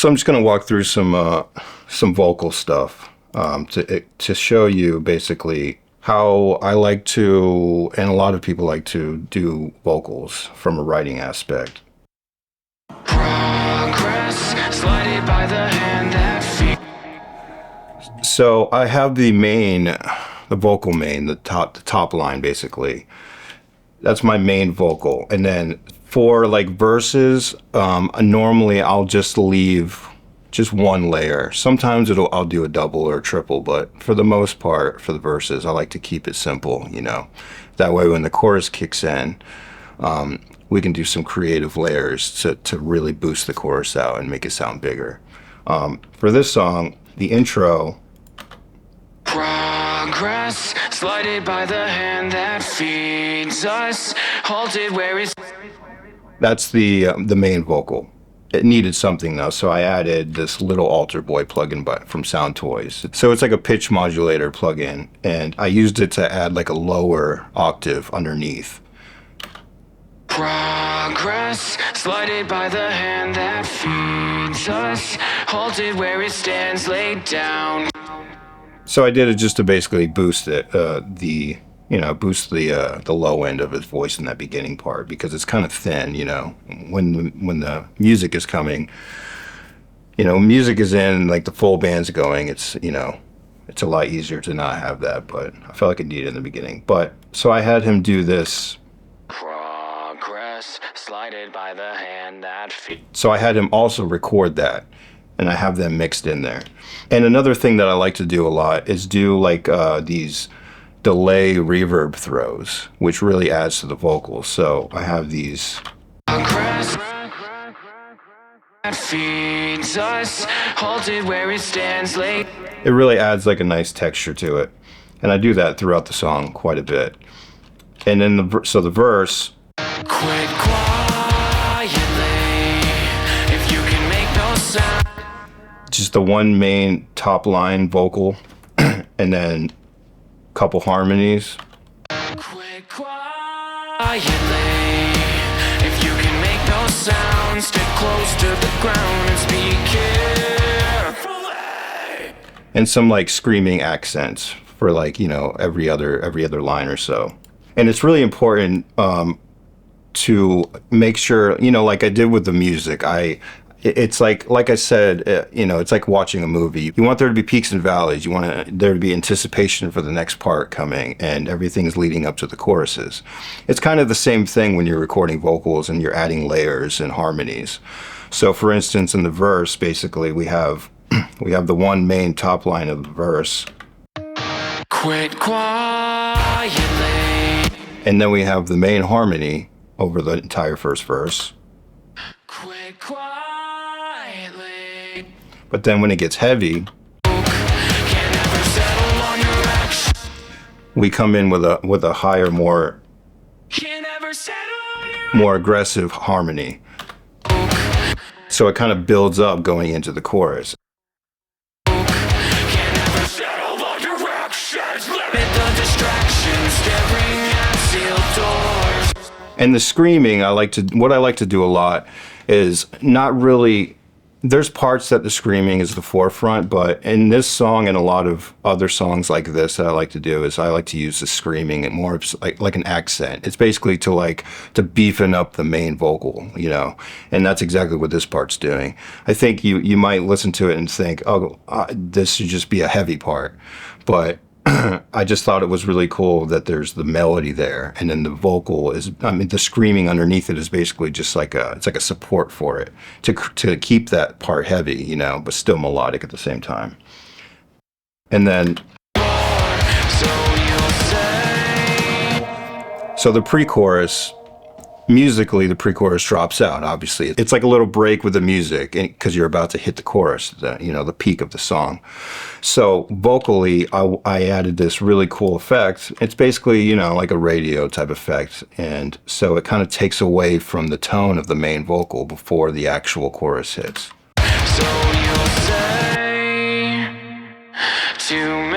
So I'm just going to walk through some vocal stuff to show you basically how I like to, and a lot of people like to do vocals from a writing aspect. Progress, slided by the hand that feeds. So I have the vocal main, the top line basically. That's my main vocal, and then for like verses, normally I'll just leave just one layer. Sometimes I'll do a double or a triple, but for the most part, for the verses, I like to keep it simple, you know. That way when the chorus kicks in, we can do some creative layers to really boost the chorus out and make it sound bigger. For this song, the intro. Progress, slided by the hand that feeds us, halted where it's... That's the main vocal. It needed something though, so I added this little altar boy plugin from Sound Toys. So it's like a pitch modulator plugin, and I used it to add like a lower octave underneath. Progress, slided by the hand that feeds us, halted where it stands laid down. So I did it just to basically boost it, boost the low end of his voice in that beginning part, because it's kind of thin, you know. When the music is coming, you know, music is in, like the full band's going, it's, you know, it's a lot easier to not have that, but I felt like I needed it in the beginning. But so I had him do this. Progress, slided by the hand that feeds. So I had him also record that, and I have them mixed in there. And another thing that I like to do a lot is do like these delay reverb throws, which really adds to the vocals. So I have these. Feeds us, halted where it stands late. It really adds like a nice texture to it, and I do that throughout the song quite a bit. And then the verse. Quit quietly if you can make no sound. Just the one main top line vocal, and then couple harmonies. Quit quietly if you can make no sound. Stick close to the ground and speak carefully. And some like screaming accents for like, you know, every other line or so. And it's really important to make sure, you know, like I did with the music, it's like I said, you know, it's like watching a movie. You want there to be peaks and valleys. You want there to be anticipation for the next part coming, and everything's leading up to the choruses. It's kind of the same thing when you're recording vocals and you're adding layers and harmonies. So for instance, in the verse, basically we have the one main top line of the verse. Quit quietly. And then we have the main harmony over the entire first verse. Quit quietly. But then when it gets heavy, we come in with a higher, more aggressive harmony. So it kind of builds up going into the chorus. And the screaming, what I like to do a lot is not really, there's parts that the screaming is the forefront, but in this song and a lot of other songs like this that I like to do is I like to use the screaming and more like an accent. It's basically to beefing up the main vocal, you know, and that's exactly what this part's doing. I think you might listen to it and think, oh, this should just be a heavy part, but I just thought it was really cool that there's the melody there, and then the vocal is, I mean, the screaming underneath it is basically just it's like a support for it to keep that part heavy, you know, but still melodic at the same time. And then, so the pre-chorus, musically, the pre-chorus drops out, obviously. It's like a little break with the music because you're about to hit the chorus, the peak of the song. So vocally, I added this really cool effect. It's basically, you know, like a radio type effect. And so it kind of takes away from the tone of the main vocal before the actual chorus hits. So you'll say to me,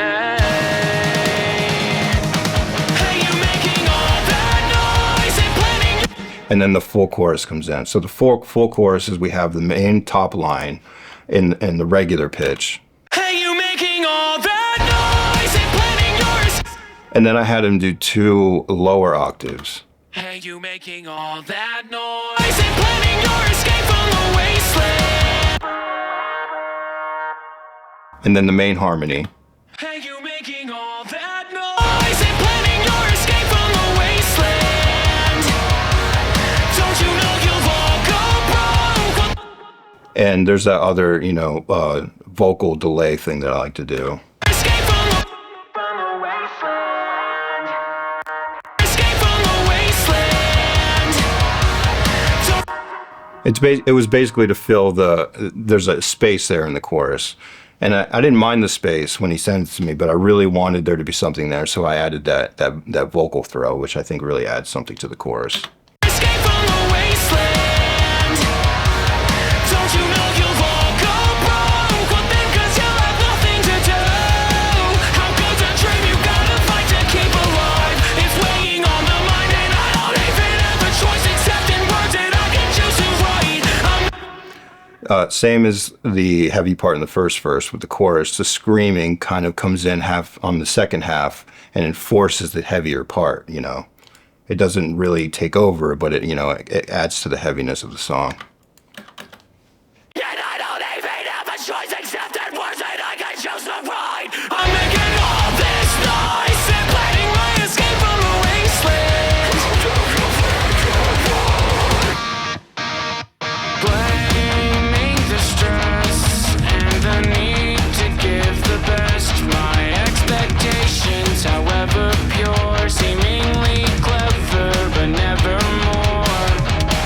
and then the full chorus comes in. So the full chorus is we have the main top line, in the regular pitch. Hey, you making all that noise and planning yours. And then I had him do 2 lower octaves. Hey, you making all that noise and planning your escape from the wasteland. And then the main harmony. Hey, you making all that noise and planning your escape from the wasteland. Don't you know you'll all go broke? And there's that other, vocal delay thing that I like to do. Escape from the wasteland. Escape from the wasteland. It was basically to fill there's a space there in the chorus. And I didn't mind the space when he sent it to me, but I really wanted there to be something there, so I added that vocal throw, which I think really adds something to the chorus. Escape from the wasteland. Don't you know you'll all go broke? Well, then, 'cause you'll have nothing to do. How good's a dream you gotta fight to keep alive? It's weighing on the mind, and I don't even have a choice except in words that I can choose to write. Same as the heavy part in the first verse with the chorus, the screaming kind of comes in half on the second half and enforces the heavier part, It doesn't really take over, but it adds to the heaviness of the song. And I don't even have a choice except in words that I can choose to write. I'm making all this noise and planning my escape from the wasteland. Blaming the stress and the need to give the best. My expectations, however pure, seemingly clever, but never more.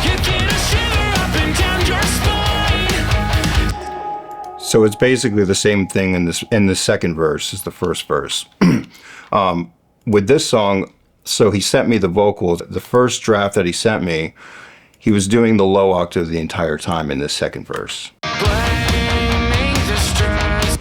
You get a shiver up and down your spine. So it's basically the same thing in the second verse as the first verse. With this song, so he sent me the vocals. The first draft that he sent me, he was doing the low octave the entire time in this second verse. Blaming the stress.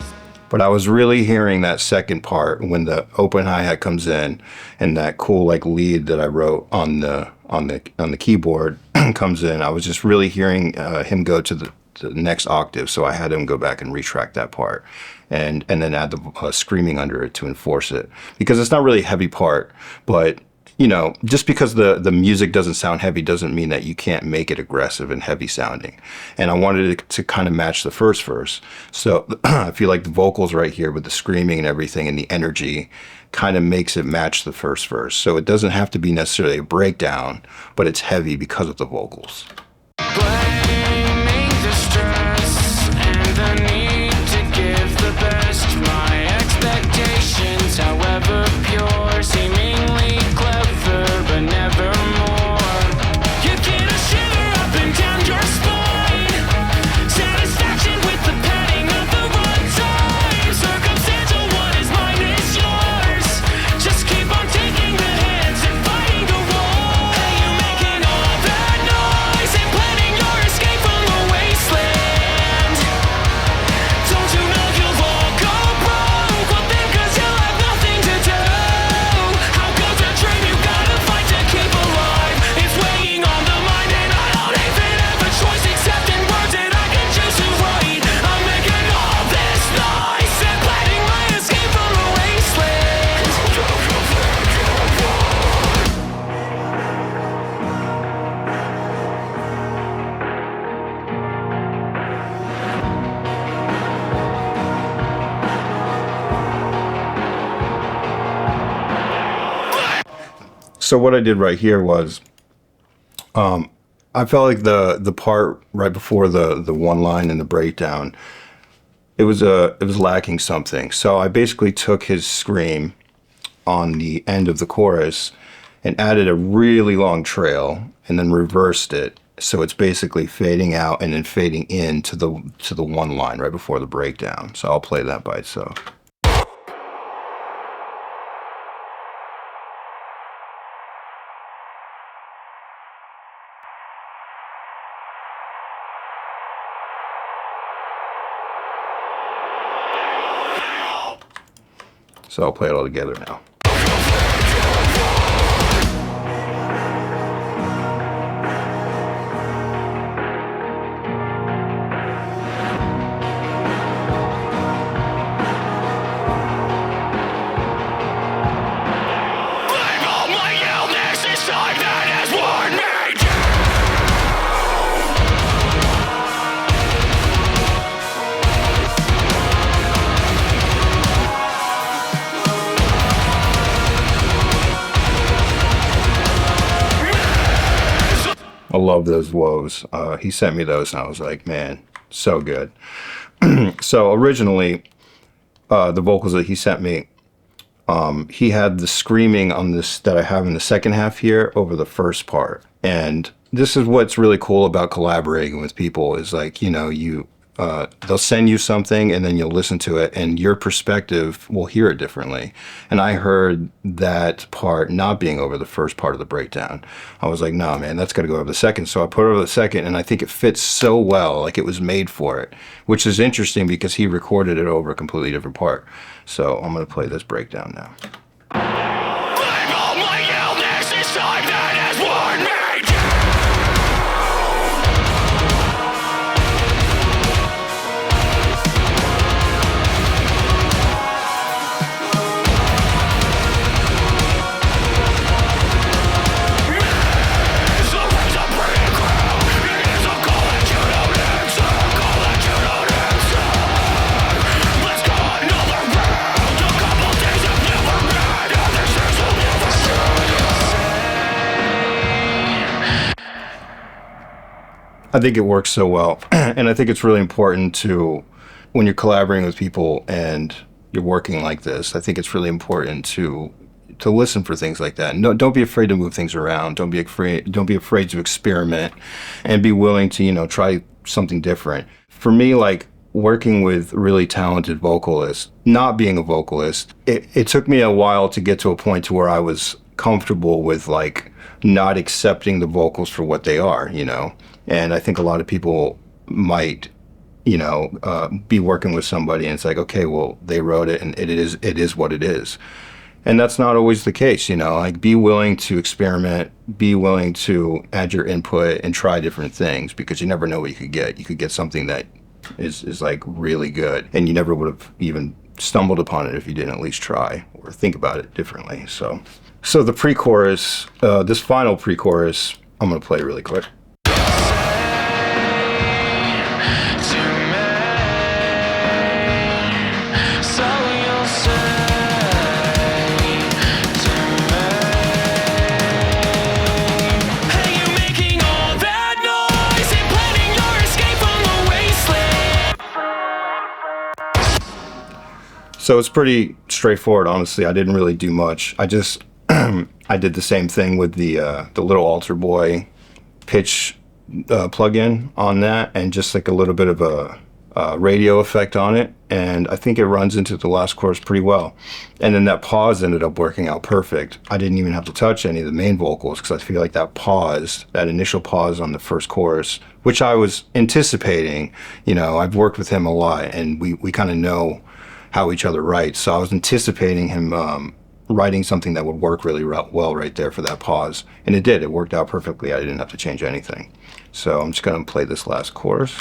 But I was really hearing that second part when the open hi-hat comes in and that cool lead that I wrote on the keyboard comes in. I was just really hearing him go to the next octave, so I had him go back and retrack that part and then add the screaming under it to enforce it, because it's not really a heavy part, but just because the music doesn't sound heavy doesn't mean that you can't make it aggressive and heavy sounding. And I wanted it to kind of match the first verse. So I feel like the vocals right here with the screaming and everything and the energy kind of makes it match the first verse. So it doesn't have to be necessarily a breakdown, but it's heavy because of the vocals. Blaming the stress and the need to give the best. My expectations, however pure, seemingly clever, but never more. You get a shiver up and down your spine. Satisfaction with the padding of the runtime. Circumstantial, what is mine is yours. Just keep on taking the hits and fighting the war. Hey, you making all that noise and planning your escape from the wasteland. Don't you know you'll all go broke? Well, then, 'cause you'll have nothing to do. How good's a dream you gotta fight to keep alive? It's weighing on the mind, and I don't even have a choice except in words that I can choose to write. I'm making all this noise and planning my escape from the wasteland. So what I did right here was, I felt like the part right before the one line and the breakdown, it was lacking something. So I basically took his scream on the end of the chorus and added a really long trail and then reversed it. So it's basically fading out and then fading in to the one line right before the breakdown. So I'll play that by itself. So I'll play it all together now. love those woes. He sent me those, and I was like, man, so good. So originally, the vocals that he sent me, he had the screaming on this that I have in the second half here over the first part. And this is what's really cool about collaborating with people is like, you know, they'll send you something and then you'll listen to it and your perspective will hear it differently. And I heard that part not being over the first part of the breakdown. I was like, no, man, that's got to go over the second. So I put it over the second, and I think it fits so well, like it was made for it, which is interesting because he recorded it over a completely different part. So I'm going to play this breakdown now. I think it works so well. And I think it's really important to, when you're collaborating with people and you're working like this, I think it's really important to listen for things like that. No, don't be afraid to move things around. Don't be afraid to experiment and be willing to, you know, try something different. For me, like working with really talented vocalists, not being a vocalist, it took me a while to get to a point to where I was comfortable with like not accepting the vocals for what they are, you know. And I think a lot of people might, you know, be working with somebody and it's like, okay, well, they wrote it and it is what it is. And that's not always the case, you know, like be willing to experiment, be willing to add your input and try different things because you never know what you could get. You could get something that is like really good and you never would have even stumbled upon it if you didn't at least try or think about it differently. So the pre-chorus, this final pre-chorus, I'm going to play really quick. So it's pretty straightforward, honestly. I didn't really do much. I just, I did the same thing with the little Alter Boy pitch plugin on that and just like a little bit of a radio effect on it. And I think it runs into the last chorus pretty well. And then that pause ended up working out perfect. I didn't even have to touch any of the main vocals because I feel like that pause, that initial pause on the first chorus, which I was anticipating, you know, I've worked with him a lot and we kind of know how each other writes. So I was anticipating him writing something that would work really well right there for that pause. And it did. It worked out perfectly. I didn't have to change anything. So I'm just going to play this last chorus.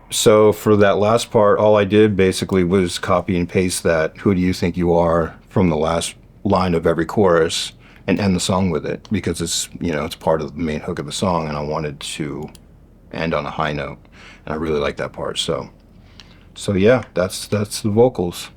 So for that last part, all I did basically was copy and paste that "Who do you think you are" from the last line of every chorus and end the song with it because it's, you know, it's part of the main hook of the song and I wanted to end on a high note and I really like that part. So yeah, that's the vocals.